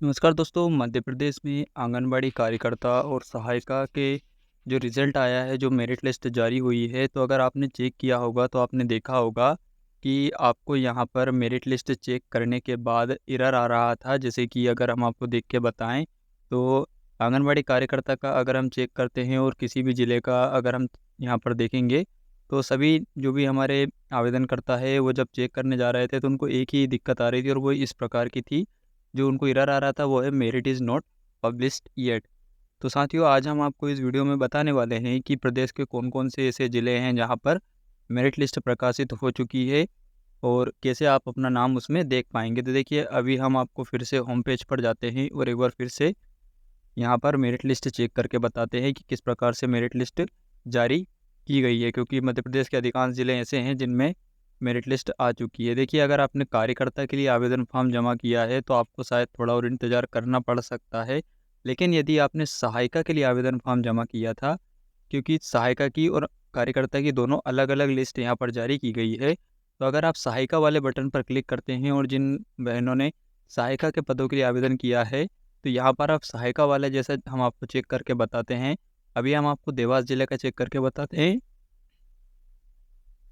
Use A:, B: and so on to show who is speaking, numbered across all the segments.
A: नमस्कार दोस्तों, मध्य प्रदेश में आंगनबाड़ी कार्यकर्ता और सहायिका के जो रिज़ल्ट आया है, जो मेरिट लिस्ट जारी हुई है, तो अगर आपने चेक किया होगा तो आपने देखा होगा कि आपको यहाँ पर मेरिट लिस्ट चेक करने के बाद एरर आ रहा था। जैसे कि अगर हम आपको देख के बताएँ, तो आंगनबाड़ी कार्यकर्ता का अगर हम चेक करते हैं और किसी भी ज़िले का अगर हम यहाँ पर देखेंगे, तो सभी जो भी हमारे आवेदनकर्ता है, वो जब चेक करने जा रहे थे, तो उनको एक ही दिक्कत आ रही थी और वो इस प्रकार की थी। जो उनको एरर आ रहा था वो है merit is not published yet. तो साथियों, आज हम आपको इस वीडियो में बताने वाले हैं कि प्रदेश के कौन-कौन से ऐसे ज़िले हैं जहाँ पर मेरिट लिस्ट प्रकाशित हो चुकी है और कैसे आप अपना नाम उसमें देख पाएँगे। तो देखिए, अभी हम आपको फिर से होम पेज पर जाते हैं और एक बार फिर से यहाँ पर मेरिट लिस्ट चेक करके बताते हैं कि किस प्रकार से मेरिट लिस्ट जारी की गई है, क्योंकि मध्य प्रदेश के अधिकांश ज़िले ऐसे हैं जिनमें मेरिट लिस्ट आ चुकी है। देखिए, अगर आपने कार्यकर्ता के लिए आवेदन फॉर्म जमा किया है तो आपको शायद थोड़ा और इंतज़ार करना पड़ सकता है। लेकिन यदि आपने सहायिका के लिए आवेदन फॉर्म जमा किया था, क्योंकि सहायिका की और कार्यकर्ता की दोनों अलग-अलग लिस्ट यहाँ पर जारी की गई है। तो अगर आप सहायिका वाले बटन पर क्लिक करते हैं और जिन बहनों ने सहायिका के पदों के लिए आवेदन किया है, तो यहाँ पर आप सहायिका वाले जैसा हम आपको चेक करके बताते हैं। अभी हम आपको देवास ज़िले का चेक करके बताते हैं,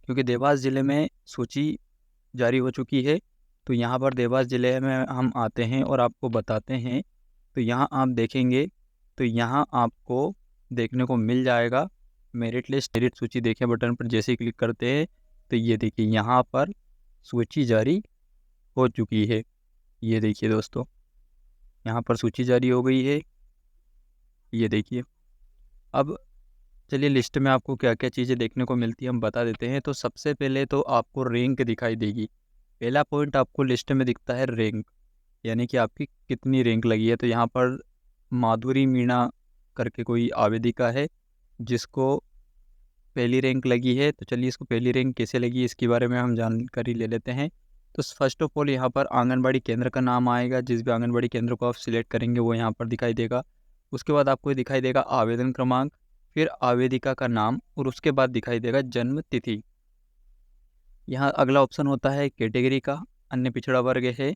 A: क्योंकि देवास ज़िले में सूची जारी हो चुकी है। तो यहाँ पर देवास ज़िले में हम आते हैं और आपको बताते हैं। तो यहाँ आप देखेंगे, तो यहाँ आपको देखने को मिल जाएगा मेरिट लिस्ट, मेरिट सूची देखें बटन पर जैसे ही क्लिक करते हैं, तो ये देखिए यहाँ पर सूची जारी हो चुकी है। ये देखिए दोस्तों, यहाँ पर सूची जारी हो गई है, ये देखिए। अब चलिए, लिस्ट में आपको क्या-क्या चीज़ें देखने को मिलती है हम बता देते हैं। तो सबसे पहले तो आपको रैंक दिखाई देगी। पहला पॉइंट आपको लिस्ट में दिखता है रैंक, यानी कि आपकी कितनी रैंक लगी है। तो यहाँ पर माधुरी मीणा करके कोई आवेदिका है जिसको पहली रैंक लगी है। तो चलिए, इसको पहली रैंक कैसे लगी इसके बारे में हम जानकारी ले लेते हैं। तो फर्स्ट ऑफ ऑल यहाँ पर आंगनबाड़ी केंद्र का नाम आएगा, जिस भी आंगनबाड़ी केंद्र को आप सिलेक्ट करेंगे वो यहाँ पर दिखाई देगा। उसके बाद आपको ये दिखाई देगा आवेदन क्रमांक, फिर आवेदिका का नाम और उसके बाद दिखाई देगा जन्म तिथि। यहाँ अगला ऑप्शन होता है कैटेगरी का, अन्य पिछड़ा वर्ग है।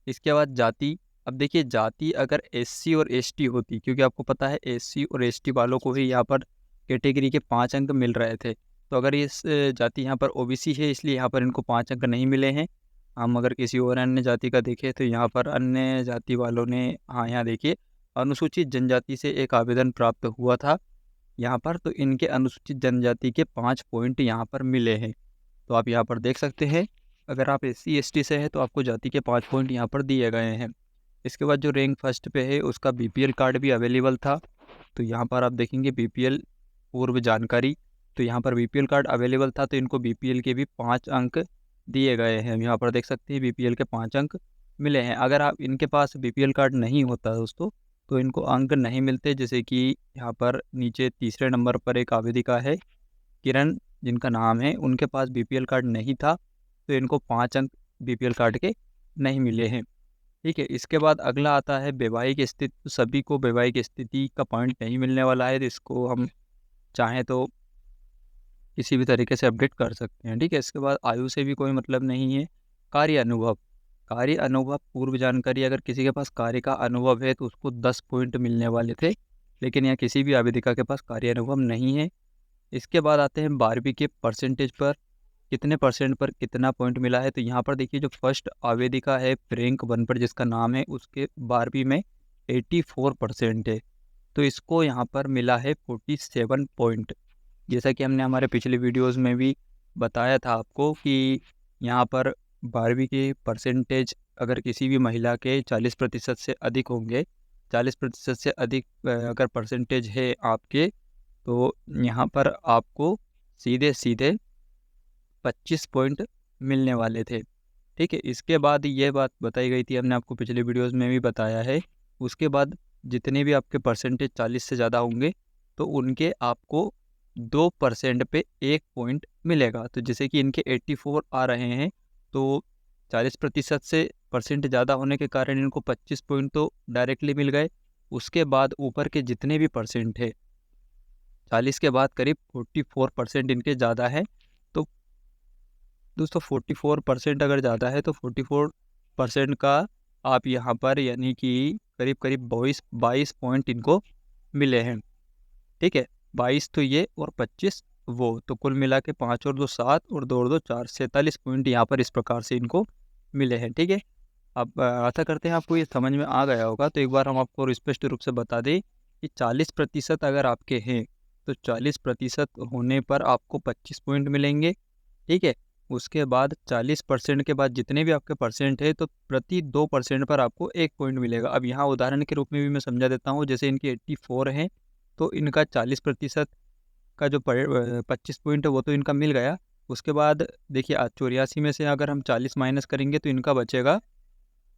A: इसके बाद जाति। अब देखिए, जाति अगर एससी और एसटी होती, क्योंकि आपको पता है एससी और एसटी वालों को ही यहाँ पर कैटेगरी के 5 अंक मिल रहे थे। तो अगर ये जाति यहाँ पर ओबीसी है, इसलिए यहाँ पर इनको 5 अंक नहीं मिले हैं। हम अगर किसी और अन्य जाति का देखें तो यहाँ पर अन्य जाति वालों ने, हाँ यहाँ देखिए, अनुसूचित जनजाति से एक आवेदन प्राप्त हुआ था यहाँ पर, तो इनके अनुसूचित जनजाति के 5 पॉइंट यहाँ पर मिले हैं। तो आप यहाँ पर देख सकते हैं, अगर आप एससी एसटी से हैं तो आपको जाति के 5 पॉइंट यहाँ पर दिए गए हैं। इसके बाद जो रैंक फर्स्ट पे है उसका बीपीएल कार्ड भी अवेलेबल था। तो यहाँ पर आप देखेंगे बीपीएल पूर्व जानकारी, तो यहाँ पर बीपीएल कार्ड अवेलेबल था, तो इनको बीपीएल के भी 5 अंक दिए गए हैं। यहाँ पर देख सकते हैं बीपीएल के 5 अंक मिले हैं। अगर आप इनके पास बीपीएल कार्ड नहीं होता दोस्तों, तो इनको अंक नहीं मिलते। जैसे कि यहाँ पर नीचे तीसरे नंबर पर एक आवेदिका है किरण, जिनका नाम है, उनके पास बीपीएल कार्ड नहीं था, तो इनको 5 अंक बीपीएल कार्ड के नहीं मिले हैं। ठीक है, इसके बाद अगला आता है वैवाहिक स्थिति। तो सभी को वैवाहिक स्थिति का पॉइंट नहीं मिलने वाला है, तो इसको हम चाहें तो किसी भी तरीके से अपडेट कर सकते हैं। ठीक है, इसके बाद आयु से भी कोई मतलब नहीं है। कार्य अनुभव, कार्य अनुभव पूर्व जानकारी, अगर किसी के पास कार्य का अनुभव है तो उसको 10 पॉइंट मिलने वाले थे, लेकिन यहाँ किसी भी आवेदिका के पास कार्य अनुभव नहीं है। इसके बाद आते हैं 12वीं के परसेंटेज पर, कितने परसेंट पर कितना पॉइंट मिला है। तो यहाँ पर देखिए, जो फर्स्ट आवेदिका है रैंक 1 पर जिसका नाम है, उसके 12वीं में 84% है, तो इसको यहाँ पर मिला है 47 पॉइंट। जैसा कि हमने हमारे पिछले वीडियोस में भी बताया था आपको कि यहाँ पर 12वीं के परसेंटेज अगर किसी भी महिला के 40% से अधिक होंगे, 40% से अधिक अगर परसेंटेज है आपके, तो यहाँ पर आपको सीधे सीधे 25 पॉइंट मिलने वाले थे। ठीक है, इसके बाद ये बात बताई गई थी, हमने आपको पिछले वीडियोस में भी बताया है। उसके बाद जितने भी आपके परसेंटेज 40 से ज़्यादा होंगे, तो उनके आपको 2% पे 1 पॉइंट मिलेगा। तो जैसे कि इनके 84 आ रहे हैं, तो 40% से परसेंट ज़्यादा होने के कारण इनको 25 पॉइंट तो डायरेक्टली मिल गए। उसके बाद ऊपर के जितने भी परसेंट है, 40 के बाद करीब 44% इनके ज़्यादा है। तो दोस्तों 44% अगर ज़्यादा है तो 44% का आप यहाँ पर यानी कि करीब करीब 22 पॉइंट इनको मिले हैं। ठीक है, 22 तो ये और 25 वो, तो कुल मिला के 5 और 2 7 और 2 और 2 4, 47 पॉइंट यहाँ पर इस प्रकार से इनको मिले हैं। ठीक है, अब आशा करते हैं आपको ये समझ में आ गया होगा। तो एक बार हम आपको स्पष्ट रूप से बता दें कि 40% अगर आपके हैं तो 40% होने पर आपको 25 पॉइंट मिलेंगे। ठीक है, उसके बाद 40% के बाद जितने भी आपके परसेंट है तो प्रति 2% पर आपको 1 पॉइंट मिलेगा। अब यहाँ उदाहरण के रूप में भी मैं समझा देता हूँ, जैसे इनकी 84 है तो इनका 40% का जो 25 पॉइंट है वो तो इनका मिल गया। उसके बाद देखिए 84 में से अगर हम 40 माइनस करेंगे तो इनका बचेगा,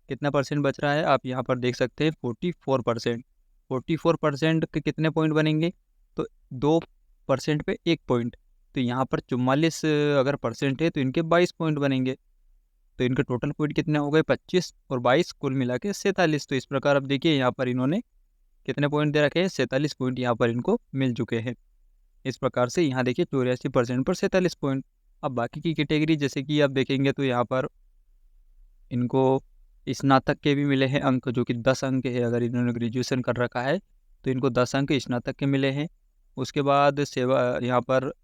A: कितना परसेंट बच रहा है आप यहाँ पर देख सकते हैं 44%। 44% के कितने पॉइंट बनेंगे, तो 2% पे 1 पॉइंट, तो यहाँ पर 44 अगर परसेंट है तो इनके 22 पॉइंट बनेंगे। तो इनके टोटल पॉइंट कितने हो गए, 25 और 22 कुल मिला के 47। तो इस प्रकार अब देखिए यहाँ पर इन्होंने कितने पॉइंट दे रखे हैं, 47 पॉइंट यहाँ पर इनको मिल चुके हैं। इस प्रकार से यहाँ देखिए 84% पर 47 पॉइंट। अब बाकी की कैटेगरी जैसे कि आप देखेंगे तो यहाँ पर इनको स्नातक के भी मिले हैं अंक, जो कि 10 अंक है। अगर इन्होंने ग्रेजुएशन कर रखा है तो इनको 10 अंक स्नातक के मिले हैं। उसके बाद सेवा, यहाँ पर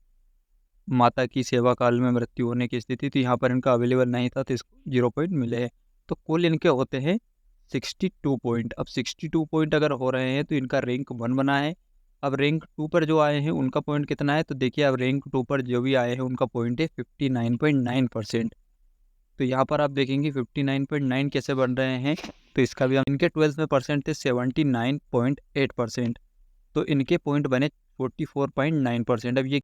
A: माता की सेवा काल में मृत्यु होने की स्थिति, तो यहाँ पर इनका अवेलेबल नहीं था तो इसको 0 पॉइंट मिले हैं। तो कुल इनके होते हैं 62 पॉइंट। अब 62 पॉइंट अगर हो रहे हैं तो इनका रैंक 1 बना है। अब रैंक 2 पर जो आए हैं उनका पॉइंट कितना है, तो देखिए अब रैंक 2 पर जो भी आए हैं उनका पॉइंट है 59.9%। तो यहाँ पर आप देखेंगे 59.9 कैसे बन रहे हैं, तो इसका भी हम इनके 12th में परसेंट थे 79.8%, तो इनके पॉइंट बने 44.9%। अब ये